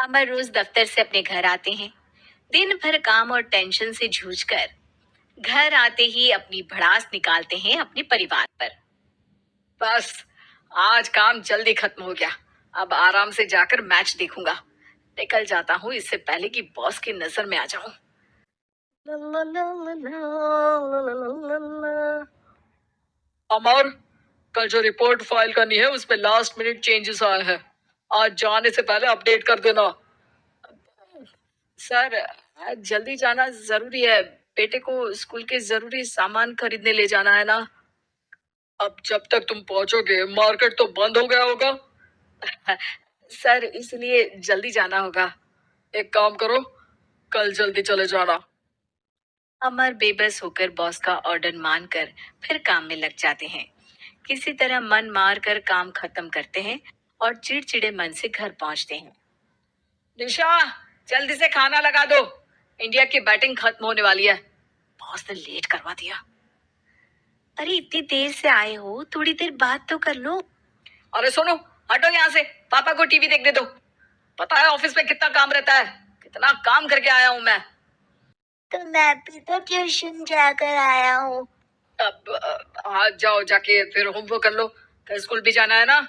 अमर रोज दफ्तर से अपने घर आते हैं। दिन भर काम और टेंशन से जूझकर घर आते ही अपनी भड़ास निकालते हैं अपने परिवार पर। बस आज काम जल्दी खत्म हो गया। अब आराम से जाकर मैच देखूंगा। निकल जाता हूँ इससे पहले कि बॉस की नजर में आ जाऊं। अमर, कल जो रिपोर्ट फाइल करनी है उस पे लास्ट मिनट चेंजेस आए हैं। आज जाने से पहले अपडेट कर देना। सर, आज जल्दी जाना जरूरी है। बेटे को स्कूल के जरूरी सामान खरीदने ले जाना है ना। अब जब तक तुम पहुंचोगे मार्केट तो बंद हो गया होगा। सर, इसलिए जल्दी जाना होगा। एक काम करो, कल जल्दी चले जाना। अमर बेबस होकर बॉस का ऑर्डर मानकर फिर काम में लग जाते हैं। किसी तरह मन मार कर काम खत्म करते हैं और चिड़चिड़े मन से घर पहुंचते हैं। निशा, जल्दी से खाना लगा दो। इंडिया की बैटिंग खत्म होने वाली है। बॉस ने लेट करवा दिया। अरे इतनी देर से आए हो, थोड़ी देर बात तो कर लो। अरे सुनो, हटो यहाँ से। पापा को टीवी देखने दो। पता है ऑफिस में कितना काम रहता है। कितना काम करके आया हूँ मैं। तो मैं भी तो ट्यूशन जाकर आया हूँ। अब आज जाओ, जाके फिर होमवर्क कर लो। कल स्कूल भी जाना है ना।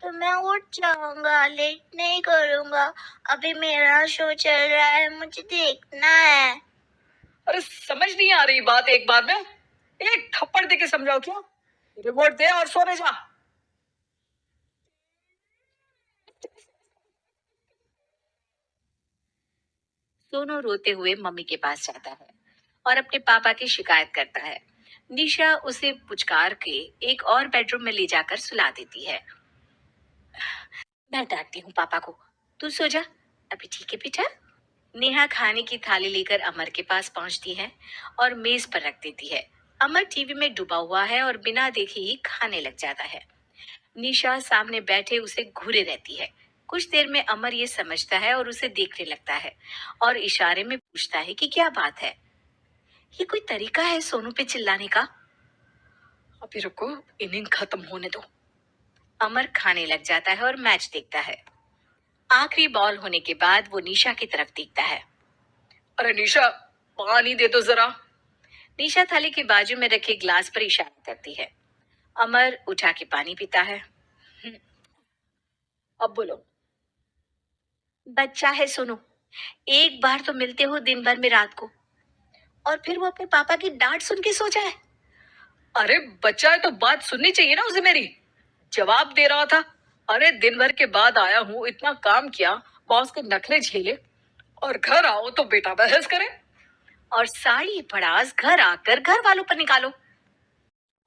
तो मैं उठ जाऊंगा, लेट नहीं करूंगा। अभी मेरा शो चल रहा है, मुझे देखना है। अरे समझ नहीं आ रही बात एक बार में। एक थप्पड़ दे के समझाओ क्या। रिमोट दे और सोने जा। सोनू रोते हुए मम्मी के पास जाता है और अपने पापा की शिकायत करता है। निशा उसे पुचकार के एक और बेडरूम में ले जाकर सुला देती है। मैं डांटती हूँ पापा को, तू सो जा। अभी ठीक है बेटा। नेहा खाने की थाली लेकर अमर के पास पहुंचती है और मेज पर रख देती है। अमर टीवी में डूबा हुआ है और बिना देखे ही खाने लग जाता है। निशा सामने बैठे उसे घूरे रहती है। कुछ देर में अमर ये समझता है और उसे देखने लगता है और इशारे में पूछता है कि क्या बात है। ये कोई तरीका है सोनू पे चिल्लाने का? अभी रुको, इनिंग खत्म होने दो। अमर खाने लग जाता है और मैच देखता है। आखिरी बॉल होने के बाद वो निशा की तरफ देखता है। अरे निशा, पानी दे दो जरा। निशा थाली के बाजू में रखे ग्लास पर इशारा करती है। अमर उठा के पानी पीता है। अब बोलो। बच्चा है सोनू, एक बार तो मिलते हो दिन भर में रात को, और फिर वो अपने पापा की डांट सुन के सो जाए। अरे बच्चा है तो बात सुननी चाहिए ना उसे मेरी। जवाब दे रहा था। अरे दिन भर के बाद आया हूँ, इतना काम किया, बॉस के नखरे झेले, और घर आओ तो बेटा बहस करे। और सारी भड़ास घर आकर घर वालों पर निकालो।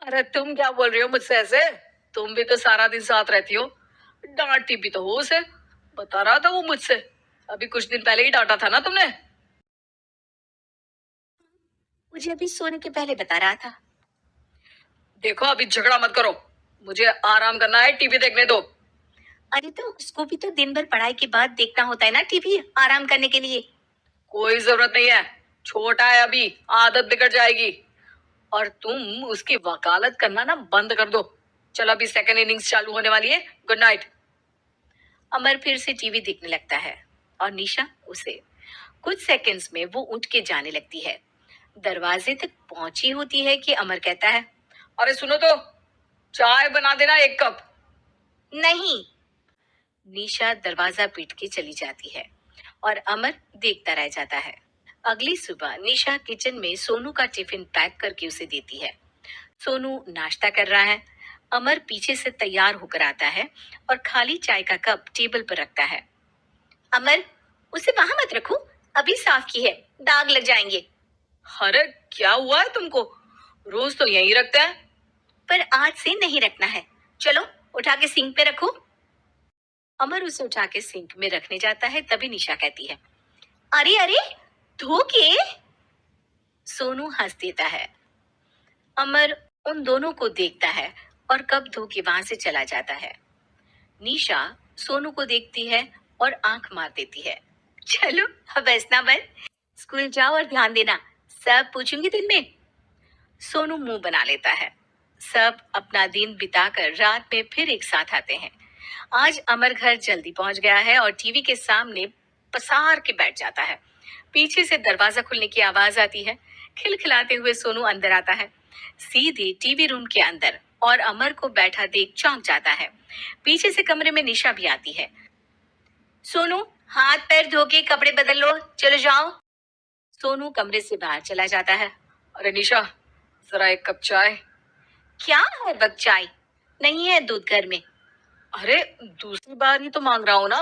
अरे तुम क्या बोल रही हो मुझसे ऐसे। तुम भी तो सारा दिन साथ रहती हो। डांटती भी तो हो उसे। बता रहा था वो मुझसे। अभी कुछ दिन पहले ही डांटा था ना तुमने। मुझे अभी सोने के पहले बता रहा था। देखो अभी झगड़ा मत करो। मुझे आराम करना है, टीवी देखने दो। अरे तो उसको भी तो दिन भर पढ़ाई के बाद देखना होता है ना टीवी, आराम करने के लिए। कोई जरूरत नहीं है। छोटा है अभी, आदत बिगड़ जाएगी। और तुम उसकी वकालत करना ना बंद कर दो। चलो अभी सेकंड इनिंग्स चालू होने वाली है। Good night. अमर फिर से टीवी देखने लगता है और निशा उसे। कुछ सेकंड्स में वो उठ के जाने लगती है। दरवाजे तक पहुंची होती है कि अमर कहता है, अरे सुनो तो, चाय बना देना 1 कप। नहीं। निशा दरवाजा पीट के चली जाती है और अमर देखता रह जाता है। अगली सुबह निशा किचन में सोनू का टिफिन पैक करके उसे देती है। सोनू नाश्ता कर रहा है। अमर पीछे से तैयार होकर आता है और खाली चाय का कप टेबल पर रखता है। अमर, उसे वहां मत रखो, अभी साफ की है, दाग लग जाएंगे। अरे क्या हुआ है तुमको। रोज तो यहीं रखते हैं। पर आज से नहीं रखना है। चलो उठा के सिंक पे रखो। अमर उसे उठा के सिंक में रखने जाता है, तभी निशा कहती है, अरे अरे, धो के। सोनू हंस देता है। अमर उन दोनों को देखता है और कप धो के वहां से चला जाता है। निशा सोनू को देखती है और आंख मार देती है। चलो अब हंसना बंद, स्कूल जाओ और ध्यान देना, सब पूछूंगी दिन में। सोनू मुंह बना लेता है। सब अपना दिन बिताकर रात में फिर एक साथ आते हैं। आज अमर घर जल्दी पहुंच गया है और टीवी के सामने पसार के बैठ जाता है। पीछे से दरवाजा खुलने की आवाज आती है। खिलखिलाते हुए सोनू अंदर आता है, सीधे टीवी रूम के अंदर, और अमर को बैठा देख चौंक जाता है। पीछे से कमरे में निशा भी आती है। सोनू, हाथ पैर धो के कपड़े बदल लो, चलो जाओ। सोनू कमरे से बाहर चला जाता है। अरे निशा, जरा एक कप चाय। क्या है बक, चाय नहीं है दूध घर में। अरे दूसरी बार ही तो मांग रहा हूँ ना।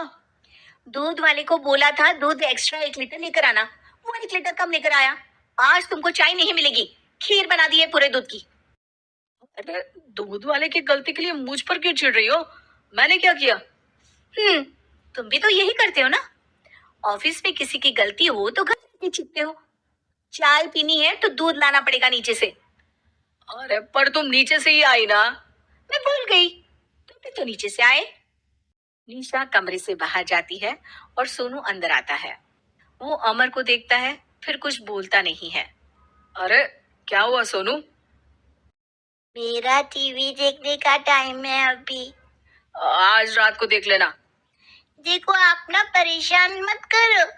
दूध वाले को बोला था दूध एक्स्ट्रा 1 लीटर लेकर आना, वो 1 लीटर कम लेकर आया। आज तुमको चाय नहीं मिलेगी, खीर बना दी है पूरे दूध की। अरे दूध वाले की गलती के लिए मुझ पर क्यों चिढ़ रही हो? मैंने क्या किया? तुम भी तो यही करते हो ना। ऑफिस में किसी की गलती हो तो घर पे चिढ़ते हो। चाय पीनी है तो दूध लाना पड़ेगा नीचे से। अरे पर तुम नीचे से ही आई ना। मैं भूल गई, तुम भी तो नीचे से आए। निशा कमरे से बाहर जाती है और सोनू अंदर आता है। वो अमर को देखता है, फिर कुछ बोलता नहीं है। अरे क्या हुआ सोनू? मेरा टीवी देखने का टाइम है अभी। आज रात को देख लेना। देखो, आप ना परेशान मत करो।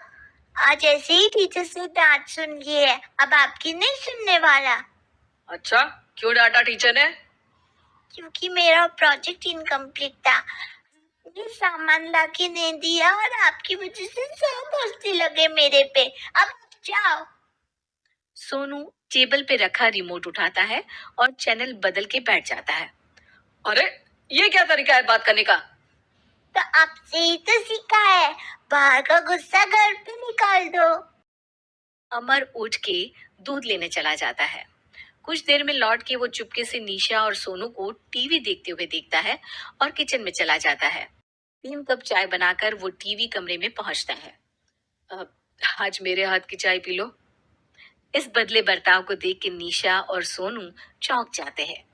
आज ऐसे ही टीचर से डांट सुन ली है, अब आपकी नहीं सुनने वाला। अच्छा, क्यों डांटा टीचर ने? क्योंकि मेरा प्रोजेक्ट इनकम्प्लीट था। ये सामान लाके नहीं दिया और आपकी वजह से सब हंसने लगे मेरे पे। अब जाओ। सोनू टेबल पे रखा रिमोट उठाता है और चैनल बदल के बैठ जाता है। अरे ये क्या तरीका है बात करने का? तो आपसे ही तो सीखा है, बाहर का गुस्सा घर पे निकाल दो। अमर उठ के दूध लेने चला जाता है। कुछ देर में लौट के वो चुपके से निशा और सोनू को टीवी देखते हुए देखता है और किचन में चला जाता है। 3 कप चाय बनाकर वो टीवी कमरे में पहुंचता है। आज मेरे हाथ की चाय पी लो। इस बदले बर्ताव को देख के निशा और सोनू चौंक जाते हैं।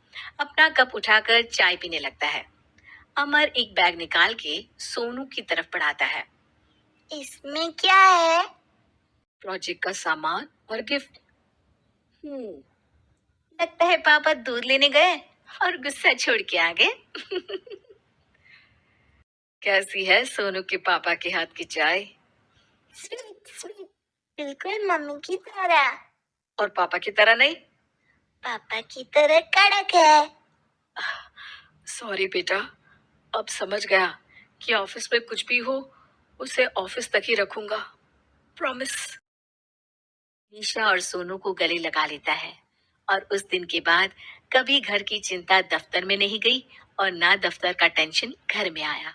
अपना कप उठाकर चाय पीने लगता है। अमर एक बैग निकाल के सोनू की तरफ बढ़ाता है। इसमें क्या है? प्रोजेक्ट का सामान और गिफ्ट। लगता है पापा दूध लेने गए और गुस्सा छोड़ के आ गए। कैसी है सोनू के पापा के हाथ की चाय? स्वीट स्वीट, बिल्कुल मम्मी की तरह। और पापा की तरह नहीं? पापा की तरह कड़क है। सॉरी बेटा, अब समझ गया कि ऑफिस में कुछ भी हो उसे ऑफिस तक ही रखूंगा। प्रॉमिस। निशा और सोनू को गले लगा लेता है और उस दिन के बाद कभी घर की चिंता दफ्तर में नहीं गई और ना दफ्तर का टेंशन घर में आया।